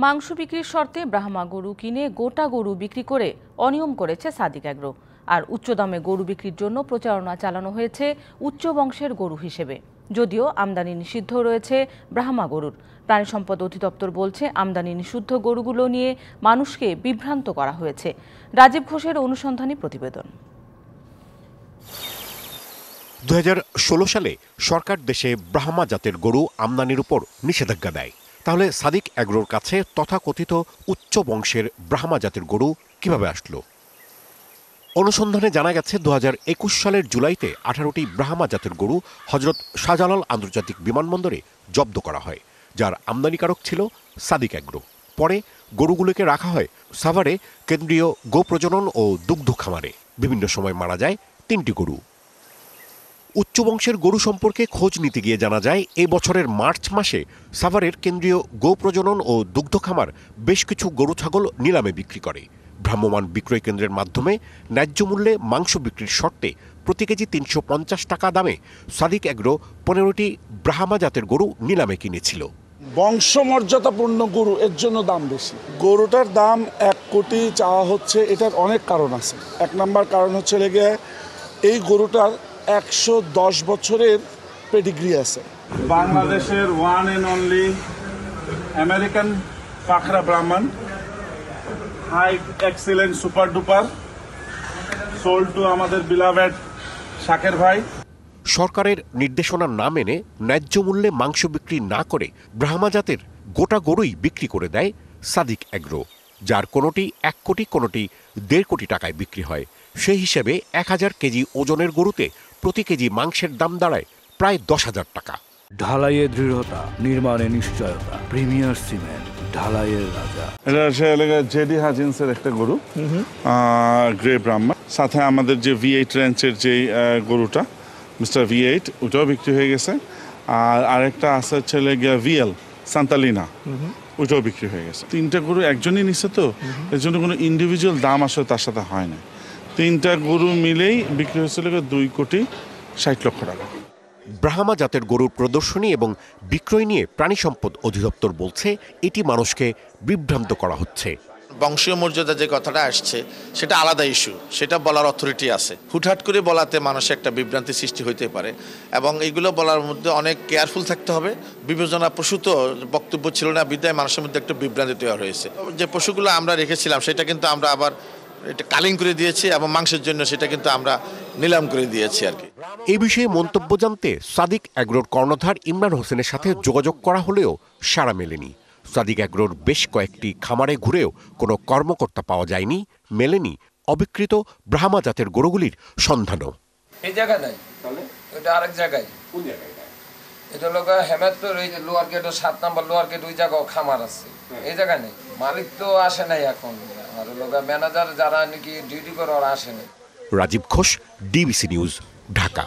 মাংস বিক্রির শর্তে ব্রাহ্মা গরু কিনে গোটা গরু বিক্রি করে অনিয়ম করেছে সাদিক অ্যাগ্রো। আর উচ্চ দামে গরু বিক্রির জন্য প্রচারণা চালানো হয়েছে উচ্চ বংশের গরু হিসেবে। যদিও আমদানি নিষিদ্ধ রয়েছে ব্রাহ্মা গরুর, প্রাণী সম্পদ অধিদপ্তর বলছে আমদানি নিষিদ্ধ গরুগুলো নিয়ে মানুষকে বিভ্রান্ত করা হয়েছে। রাজীব ঘোষের অনুসন্ধানী প্রতিবেদন। 2016 সালে সরকার দেশে ব্রাহ্মা জাতের গরু আমদানির উপর নিষেধাজ্ঞা দেয়। তাহলে সাদিক অ্যাগ্রোর কাছে তথাকথিত উচ্চ বংশের ব্রাহ্মা জাতের গরু কিভাবে আসলো? অনুসন্ধানে জানা গেছে 2021 সালের জুলাইতে 18টি ব্রাহ্মা জাতের গরু হজরত শাহজালাল আন্তর্জাতিক বিমানবন্দরে জব্দ করা হয়, যার আমদানিকারক ছিল সাদিক অ্যাগ্রো। পরে গরুগুলোকে রাখা হয় সাভারে কেন্দ্রীয় গো প্রজনন ও দুগ্ধ খামারে। বিভিন্ন সময় মারা যায় 3টি গরু। উচ্চ বংশের গরু সম্পর্কে খোঁজ নিতে গিয়ে জানা যায়, এই বছরের মার্চ মাসে সাভারের কেন্দ্রীয় গো প্রজনন ও দুগ্ধ খামার বেশ কিছু গরু ছাগল নিলামে বিক্রি করে। ভ্রাম্যমাণ বিক্রয় কেন্দ্রের মাধ্যমে ন্যায্য মূল্যে মাংস বিক্রির শর্তে প্রতি কেজি 350 টাকা দামে সাদিক অ্যাগ্রো 15টি ব্রাহ্মা জাতের গরু নিলামে কিনেছিল। বংশমর্যাদাপূর্ণ গরু, এর জন্য দাম বেশি। গরুটার দাম 1 কোটি চাওয়া হচ্ছে। এটার অনেক কারণ আছে। 1 নম্বর কারণ হচ্ছে লেগে এই গরুটার 110 বছরের পেডিগ্রি আছে। বাংলাদেশের ওয়ান এন্ড অনলি আমেরিকান পাখরা Brahman, high excellent super duper, sold to আমাদের বিলাভেড শাকের ভাই। সরকারের নির্দেশনা না মেনে ন্যায্য মূল্যে মাংস বিক্রি না করে ব্রাহ্মা জাতের গোটা গরুই বিক্রি করে দেয় সাদিক অ্যাগ্রো, যার কোনোটি 1 কোটি, কোনোটি 1.5 কোটি টাকায় বিক্রি হয়। সেই হিসেবে 1000 কেজি ওজনের গরুতে প্রতি কেজি মাংসের দাম দাঁড়ায় প্রায় 10,000 টাকা। ঢালাইয়ের দৃঢ়তা, নির্মাণে নিশ্চয়তা, প্রিমিয়ার সিমেন্ট, ঢালাইয়ের রাজা। এটা জেডি হাজিন্সের একটা গরু, গ্রে ব্রাহ্মা। সাথে আমাদের যে V8 রেঞ্চের যে গরুটা মিস্টার V8, ওটাও বিক্রি হয়ে গেছে। আর আরেকটা আছে ছেলে গিয়া VL সান্তালিনা, ওইটাও বিক্রি হয়ে গেছে। 3টা গরু একজনই নিচ্ছে, তো এর জন্য কোনো ইন্ডিভিজুয়াল দাম আসলে তার সাথে হয় না। 3টা গরু মিলেই বিক্রি হয়েছিল 2,60,00,000 টাকা। ব্রাহ্মা জাতের গরুর প্রদর্শনী এবং বিক্রয় নিয়ে প্রাণী সম্পদ অধিদপ্তর বলছে এটি মানুষকে বিভ্রান্ত করা হচ্ছে। বংশীয় মর্যাদা যে কথাটা আসছে সেটা আলাদা ইস্যু, সেটা বলার অথরিটি আছে। হুটহাট করে বলাতে মানুষের একটা বিভ্রান্তি সৃষ্টি হইতে পারে এবং এইগুলো বলার মধ্যে অনেক কেয়ারফুল থাকতে হবে। বিবেচনা প্রসূত বক্তব্য ছিল না বিধায় মানুষের মধ্যে একটা বিভ্রান্তি তৈরি হয়েছে। যে পশুগুলো আমরা রেখেছিলাম সেটা কিন্তু আমরা আবার এটা কালিং করে দিয়েছি এবং মাংসের জন্য সেটা কিন্তু আমরা নিলাম করে দিয়েছি আর কি। এই বিষয়ে মন্তব্য জানতে সাদিক অ্যাগ্রোর কর্ণধার ইমরান হোসেনের সাথে যোগাযোগ করা হলেও সাড়া মেলেনি। সাদিক অ্যাগ্রোর বেশ কয়েকটি খামারে ঘুরেও কোনো কর্মকর্তা পাওয়া যায়নি, মেলেনি অবিকৃত ব্রাহ্মা জাতের গরুগুলির সন্ধানও। এই জায়গা নাই, এটা আরেক জায়গায়। কোন জায়গায়? এটা লোক হেমায়তপুর, এই যে লোয়ার গেট 7 নম্বর লোয়ার গেট, ওই জায়গাও খামার আছে। এই জায়গায় নেই, মালিক তো আসে নাই এখন, আর লোক ম্যানেজার যারা নাকি ডিউটি করে ওরা আসে নাই। Rajib Ghosh, DBC news, Dhaka.